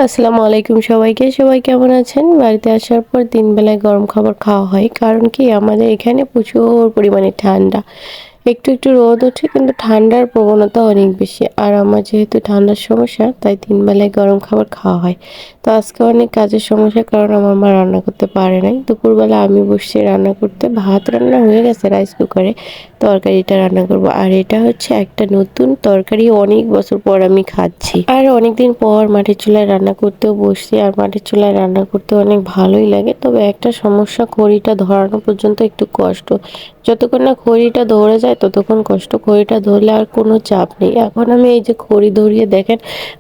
আসসালামু আলাইকুম সবাইকে। সবাই কেমন আছেন? বাড়িতে আসার পর ৩ বেলায় গরম খাবার খাওয়া হয়। কারণ কি আমাদের এখানে প্রচুর পরিমাণে ঠান্ডা। একটু রোদ ওঠে কিন্তু ঠান্ডার প্রবণতা অনেক বেশি। আর আমার যেহেতু ঠান্ডার সমস্যা তাই ৩ বেলায় গরম খাবার খাওয়া হয়। তো আজকে অনেক কাজের সমস্যার কারণে আমার মা রান্না করতে পারে নাই। দুপুরবেলা আমি বসছি রান্না করতে। ভাত রান্না হয়ে গেছে রাইস কুকারে। তরকারিটা রান্না করব। আর এটা হচ্ছে একটা নতুন তরকারি অনেক বছর পর আমি খাচ্ছি। আর অনেকদিন পর মাটির চুলায় রান্না করতেও বসছি। আর মাটির চুলায় রান্না করতে অনেক ভালোই লাগে। তবে একটা সমস্যা খড়িটা ধরানো পর্যন্ত একটু কষ্ট। যতক্ষণ না খড়িটা ধরে যায় ততক্ষণ কষ্ট। খড়িটা ধরলে আর কোনো চাপ নেই। এখন আমি এই যে খড়ি ধরিয়ে দেখেন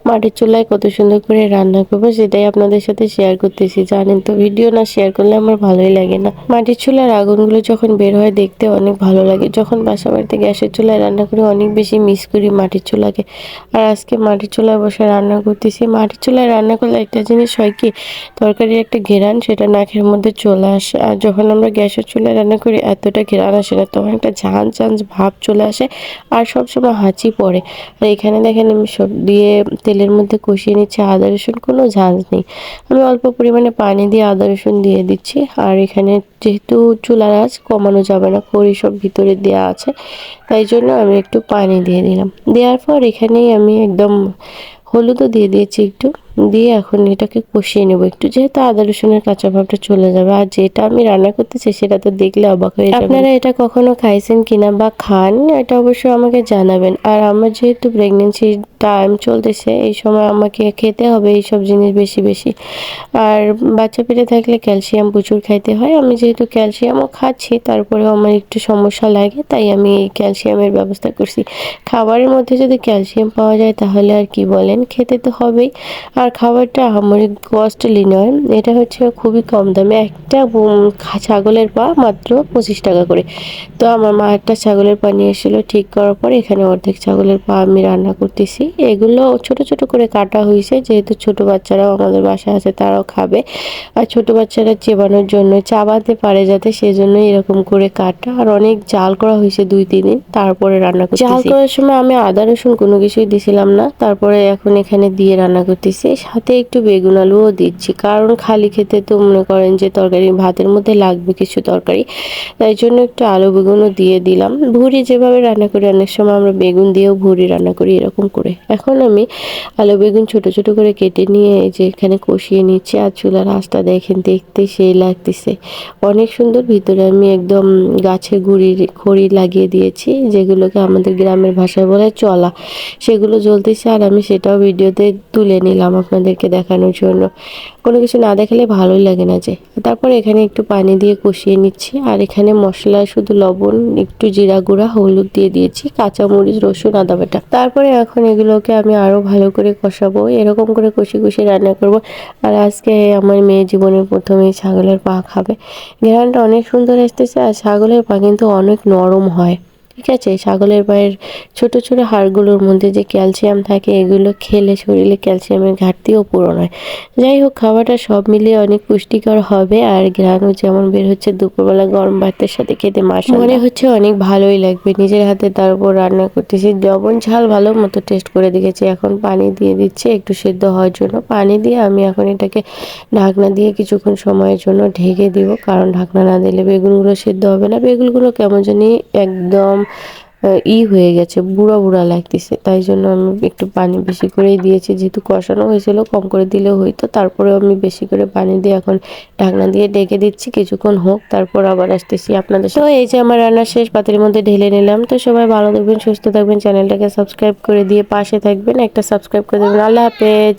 মাটির চুলায় কত সুন্দর করে রান্না করবো সেটাই আপনাদের সাথে শেয়ার করতেছি। জানেন তো ভিডিও না শেয়ার করলে আমার ভালোই লাগে না। মাটির চুলার আগুনগুলো যখন বের হয় দেখতে অনেক ভালো লাগে। যখন বাসা বাড়িতে গ্যাসের চুলায় রান্না করি অনেক বেশি মিস করি মাটির চুলাকে। আর আজকে মাটির চুলায় বসে রান্না করতেছি। মাটির চুলায় রান্না করলে একটা জিনিস হয় কি তরকারির একটা ঘেরান সেটা নাকের মধ্যে চলে আসে। আর যখন আমরা গ্যাসের চুলায় রান্না করি এতটা ঘেরান আসে না, তখন একটা ঝাঁঝ ভাব চলে আসে আর সবসময় হাঁচি পড়ে। আর এখানে দেখেন আমি সব দিয়ে তেলের মধ্যে কষিয়ে নিচ্ছি। আদা রসুন কোনো ঝাঁঝ নেই। আমি অল্প পরিমাণে পানি দিয়ে আদা রসুন দিয়ে দিচ্ছি। আর এখানে যেহেতু চুলার আঁচ কমানো যাবে না, খড়ি সব ভিতরে দেওয়া আছে, তাই জন্য আমি একটু পানি দিয়ে দিলাম। দেওয়ার পর এখানেই আমি একদম হলুদও দিয়ে দিয়েছি একটু, দিয়ে এখন এটাকে কষিয়ে নেব একটু, যেহেতু আদা রসুনের কাঁচা ভাবটা চলে যাবে। আর যেটা আমি রান্না করতেছি সেটা তো দেখলে অবাক হয়ে যাবেন। আপনারা এটা কখনো খাইছেন কিনা বা খান এটা অবশ্যই আমাকে জানাবেন। আর আমার যেহেতু প্রেগনেন্সির টাইম চলতেছে এই সময় আমাকে খেতে হবে এইসব জিনিস বেশি বেশি। আর বাচ্চা পেটে থাকলে ক্যালসিয়াম প্রচুর খাইতে হয়। আমি যেহেতু ক্যালসিয়ামও খাচ্ছি তারপরেও আমার একটু সমস্যা লাগে, তাই আমি এই ক্যালসিয়ামের ব্যবস্থা করছি। খাবারের মধ্যে যদি ক্যালসিয়াম পাওয়া যায় তাহলে আর কি বলেন, খেতে তো হবেই। আর খাবারটা আহামরি কস্টলি নয়, এটা হচ্ছে খুবই কম দামে। একটা ছাগলের পা মাত্র 25 টাকা করে। তো আমার মা একটা ছাগলের পা নিয়ে এসেছিল, ঠিক করার পর এখানে অর্ধেক ছাগলের পা আমি রান্না করতেছি। এগুলো ছোট ছোট করে কাটা হয়েছে, যেহেতু ছোট বাচ্চারাও আমাদের বাসায় আছে তারাও খাবে। আর ছোট বাচ্চারা চেবানোর জন্য চাবাতে পারে যাতে, সেজন্য এরকম করে কাটা। আর অনেক জাল করা হয়েছে 2-3 দিন, তারপরে রান্না করতেছি। জাল করার সময় আমি আদা রসুন কোনো কিছুই দিছিলাম না, তারপরে এখন এখানে দিয়ে রান্না করতেছি। সাথে একটু বেগুন আলুও দিচ্ছি, কারণ খালি খেতে তো মনে করেন যে তরকারি ভাতের মধ্যে লাগবে কিছু তরকারি, তাই জন্য একটু আলু বেগুনও দিয়ে দিলাম। ভুড়ি যেভাবে রান্না করি অনেক সময় আমরা বেগুন দিয়েও ভুড়ি রান্না করি এরকম করে। এখন আমি আলু বেগুন ছোট ছোট করে কেটে নিয়ে এই যে এখানে কষিয়ে নিচ্ছি। আর চুলার আঁচটা দেখেন দেখতে সেই লাগতেছে অনেক সুন্দর। ভিতরে আমি একদম গাছে খড়ি লাগিয়ে দিয়েছি, যেগুলোকে আমাদের গ্রামের ভাষায় বলে চলা, সেগুলো জ্বলতেছে। আর আমি সেটাও ভিডিওতে তুলে নিলাম আপনাদেরকে দেখানোর জন্য। কোনো কিছু না দেখালে ভালোই লাগে না যে। তারপর এখানে একটু পানি দিয়ে কষিয়ে নিচ্ছি। আর এখানে মশলা শুধু লবণ, একটু জিরা গুঁড়া, হলুদ দিয়ে দিয়েছি, কাঁচামরিচ, রসুন, আদা বাটা। তারপরে এখন এগুলোকে আমি আরো ভালো করে কষাবো, এরকম করে কষি রান্না করব। আর আজকে আমার মেয়ে জীবনের প্রথমেই ছাগলের পা খাবে। ঘ্রাণটা অনেক সুন্দর আসতেছে। আর ছাগলের পা কিন্তু অনেক নরম হয়, ঠিক আছে। ছাগলের পায়ের ছোট ছোট হাড়গুলোর মধ্যে যে ক্যালসিয়াম থাকে এগুলো খেলে শরীরে ক্যালসিয়ামের ঘাটতিও পূরণ হয়। যাই হোক, খাবারটা সব মিলিয়ে অনেক পুষ্টিকর হবে। আর ঘ্রাণও যেমন বের হচ্ছে দুপুরবেলা গরম ভাতের সাথে খেতে মাশাআল্লাহ মনে হচ্ছে অনেক ভালোই লাগবে। নিজের হাতে তার উপর রান্না করতেছি, লবণ ঝাল ভালো মতো টেস্ট করে দেখেছি। এখন পানি দিয়ে দিচ্ছি একটু সিদ্ধ হওয়ার জন্য। পানি দিয়ে আমি এখন এটাকে ঢাকনা দিয়ে কিছুক্ষণ সময়ের জন্য ঢেকে দিব, কারণ ঢাকনা না দিলে বেগুনগুলো সিদ্ধ হবে না। বেগুনগুলো কেমন জানি একদম হয়ে গেছে, বুড়া বুড়া লাগতেছে, তাই জন্য আমি একটু পানি বেশি করেই দিয়েছি। যেহেতু কষানো হয়েছিল কম করে দিলেও হইতো, তারপরেও আমি বেশি করে পানি দিয়ে এখন ঢাকনা দিয়ে ঢেকে দিচ্ছি কিছুক্ষণ হোক, তারপর আবার আসতেছি আপনাদের সাথে। তো এই যে আমার রান্না শেষ, পাতির মধ্যে ঢেলে নিলাম। তো সবাই ভালো থাকবেন, সুস্থ থাকবেন, চ্যানেলটাকে সাবস্ক্রাইব করে দিয়ে পাশে থাকবেন, একটা সাবস্ক্রাইব করে দেবেন। আল্লাহ হাফেজ।